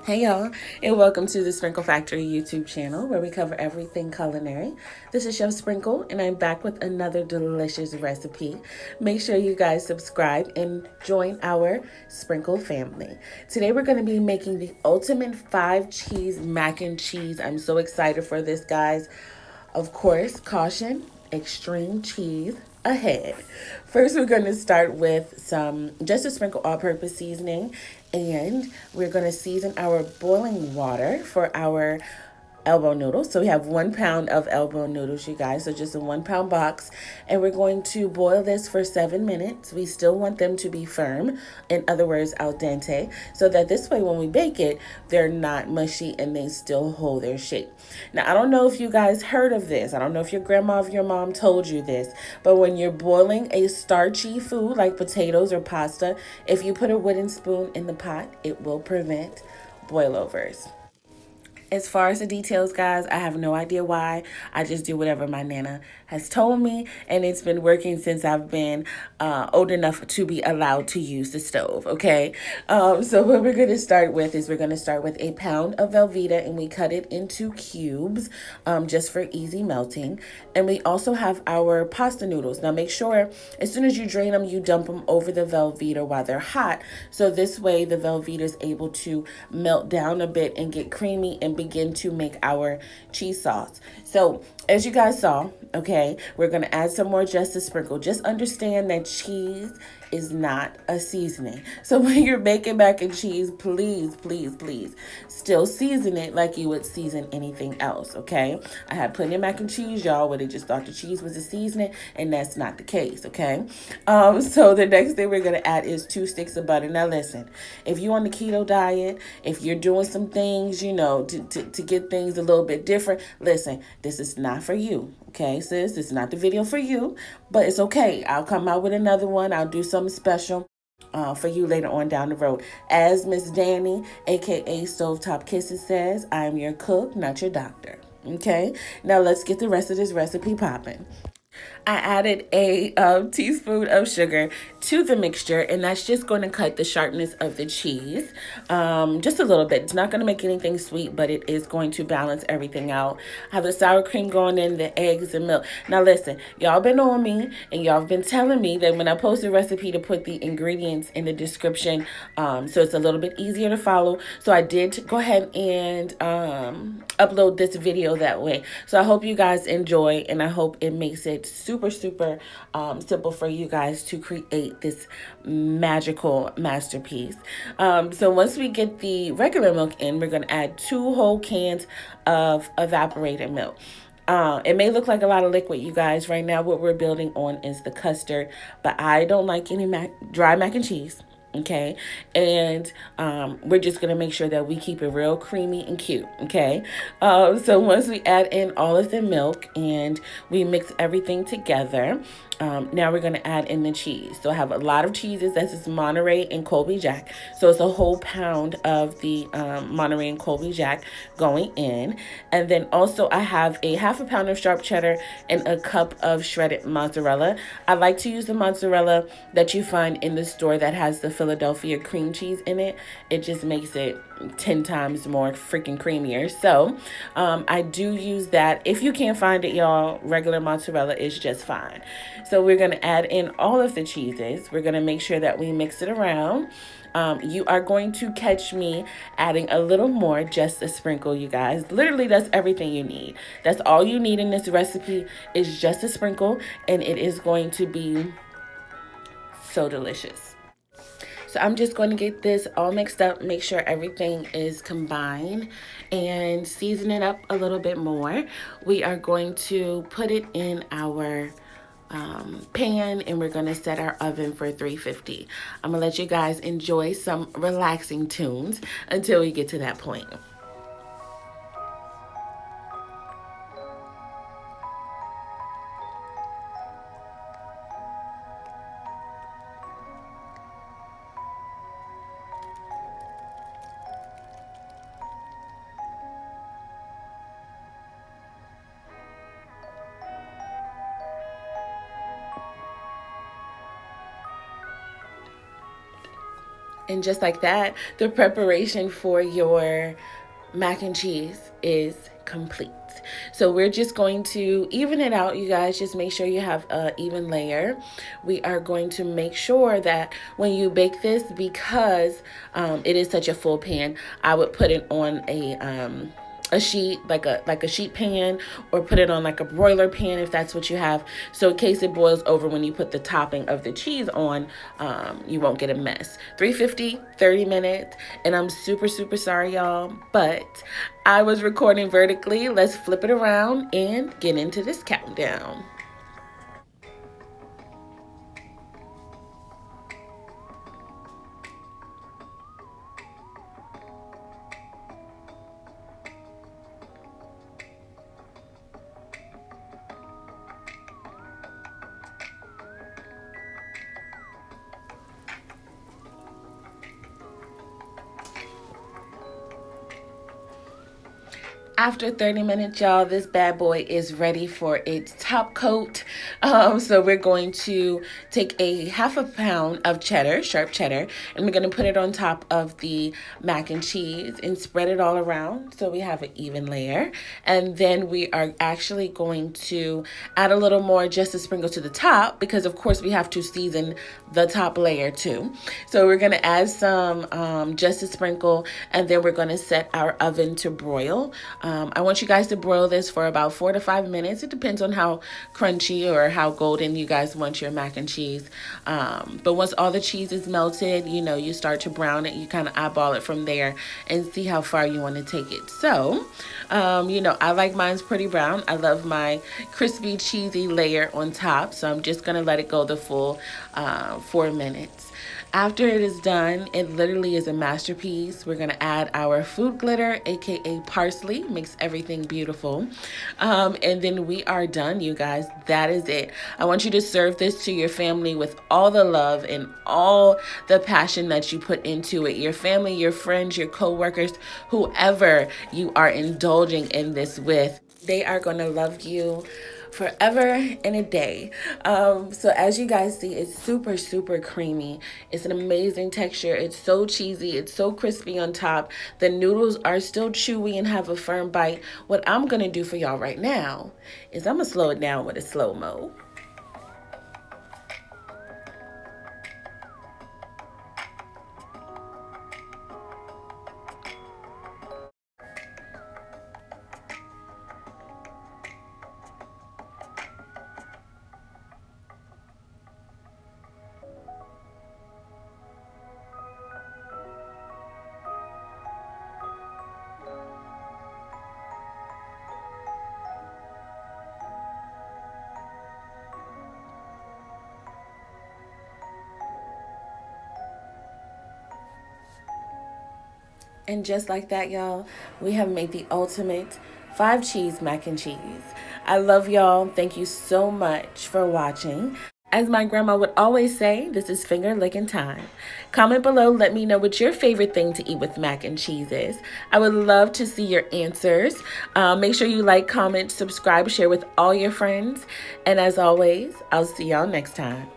Hey y'all, and welcome to the Sprinkle Factory YouTube channel where we cover everything culinary. This is Chef Sprinkle, and I'm back with another delicious recipe. Make sure you guys subscribe and join our Sprinkle family. Today we're going to be making the ultimate 5-cheese mac and cheese. I'm so excited for this, guys. Of course, caution, extreme cheese ahead. First, we're going to start with just a sprinkle all-purpose seasoning, and we're going to season our boiling water for our elbow noodles. So we have 1 pound of elbow noodles, you guys. So just a 1 pound box. And we're going to boil this for 7 minutes. We still want them to be firm. In other words, al dente. So that this way when we bake it, they're not mushy and they still hold their shape. Now, I don't know if you guys heard of this. I don't know if your grandma or your mom told you this. But when you're boiling a starchy food like potatoes or pasta, if you put a wooden spoon in the pot, it will prevent boilovers. As far as the details, guys, I have no idea why. I just do whatever my Nana has told me, and it's been working since I've been old enough to be allowed to use the stove, okay? So what we're going to start with is we're going to start with a pound of Velveeta, and we cut it into cubes just for easy melting. And we also have our pasta noodles. Now, make sure as soon as you drain them, you dump them over the Velveeta while they're hot. So this way, the Velveeta is able to melt down a bit and get creamy and begin to make our cheese sauce. So as you guys saw, okay, we're going to add some more just a sprinkle. Just understand that cheese is not a seasoning. So when you're making mac and cheese, please, please, please still season it like you would season anything else, okay? I had plenty of mac and cheese, y'all, where they just thought the cheese was a seasoning, and that's not the case, okay? So the next thing we're going to add is 2 sticks of butter. Now listen, if you're on the keto diet, if you're doing some things, to get things a little bit different, listen, this is not for you. Okay, sis, this is not the video for you, but it's okay. I'll come out with another one. I'll do something special for you later on down the road. As Miss Danny, aka Stovetop Kisses, says, I'm your cook, not your doctor. Okay, now let's get the rest of this recipe popping. I added a teaspoon of sugar to the mixture, and that's just going to cut the sharpness of the cheese just a little bit. It's not going to make anything sweet, but it is going to balance everything out. I have the sour cream going in, the eggs and milk. Now listen, y'all been on me, and y'all been telling me that when I post a recipe to put the ingredients in the description, so it's a little bit easier to follow. So I did go ahead and upload this video that way. So I hope you guys enjoy, and I hope it makes it super simple for you guys to create this magical masterpiece. So once we get the regular milk in, we're going to add 2 whole cans of evaporated milk. It may look like a lot of liquid, you guys. Right now what we're building on is the custard, but I don't like any dry mac and cheese. Okay, and we're just gonna make sure that we keep it real creamy and cute. Okay, so once we add in all of the milk and we mix everything together, now we're gonna add in the cheese. So I have a lot of cheeses. This is Monterey and Colby Jack. So it's a whole pound of the Monterey and Colby Jack going in, and then also I have a half a pound of sharp cheddar and a cup of shredded mozzarella. I like to use the mozzarella that you find in the store that has the Philadelphia cream cheese in it. It just makes it 10 times more freaking creamier. So I do use that. If you can't find it, y'all, regular mozzarella is just fine. So we're going to add in all of the cheeses. We're going to make sure that we mix it around. You are going to catch me adding a little more, just a sprinkle, you guys. Literally, that's everything you need. That's all you need in this recipe is just a sprinkle, and it is going to be so delicious. So I'm just going to get this all mixed up, make sure everything is combined, and season it up a little bit more. We are going to put it in our pan, and we're going to set our oven for 350. I'm going to let you guys enjoy some relaxing tunes until we get to that point. And just like that, the preparation for your mac and cheese is complete. So we're just going to even it out, you guys. Just make sure you have an even layer. We are going to make sure that when you bake this, because it is such a full pan, I would put it on a sheet, like a sheet pan, or put it on like a broiler pan if that's what you have, so in case it boils over when you put the topping of the cheese on, you won't get a mess. 350, 30 minutes, and I'm super sorry, y'all, but I was recording vertically. Let's flip it around and get into this countdown. After 30 minutes, y'all, this bad boy is ready for its top coat. So we're going to take a half a pound of cheddar, sharp cheddar, and we're going to put it on top of the mac and cheese and spread it all around so we have an even layer. And then we are actually going to add a little more just to sprinkle to the top, because of course we have to season the top layer too. So we're going to add some just to sprinkle, and then we're going to set our oven to broil. I want you guys to broil this for about 4 to 5 minutes. It depends on how crunchy or how golden you guys want your mac and cheese. But once all the cheese is melted, you know, you start to brown it. You kind of eyeball it from there and see how far you want to take it. So, you know, I like mine's pretty brown. I love my crispy, cheesy layer on top. So I'm just going to let it go the full 4 minutes. After it is done, it literally is a masterpiece. We're gonna add our food glitter, aka parsley, makes everything beautiful. And then we are done, you guys. That is it. I want you to serve this to your family with all the love and all the passion that you put into it. Your family, your friends, your coworkers, whoever you are indulging in this with, they are gonna love you forever and a day. So as you guys see, it's super creamy. It's an amazing texture. It's so cheesy. It's so crispy on top. The noodles are still chewy and have a firm bite. What I'm gonna do for y'all right now is I'm gonna slow it down with a slow-mo. And just like that, y'all, we have made the ultimate 5-cheese mac and cheese. I love y'all. Thank you so much for watching. As my grandma would always say, this is finger licking time. Comment below, let me know what your favorite thing to eat with mac and cheese is. I would love to see your answers. Make sure you like, comment, subscribe, share with all your friends. And as always, I'll see y'all next time.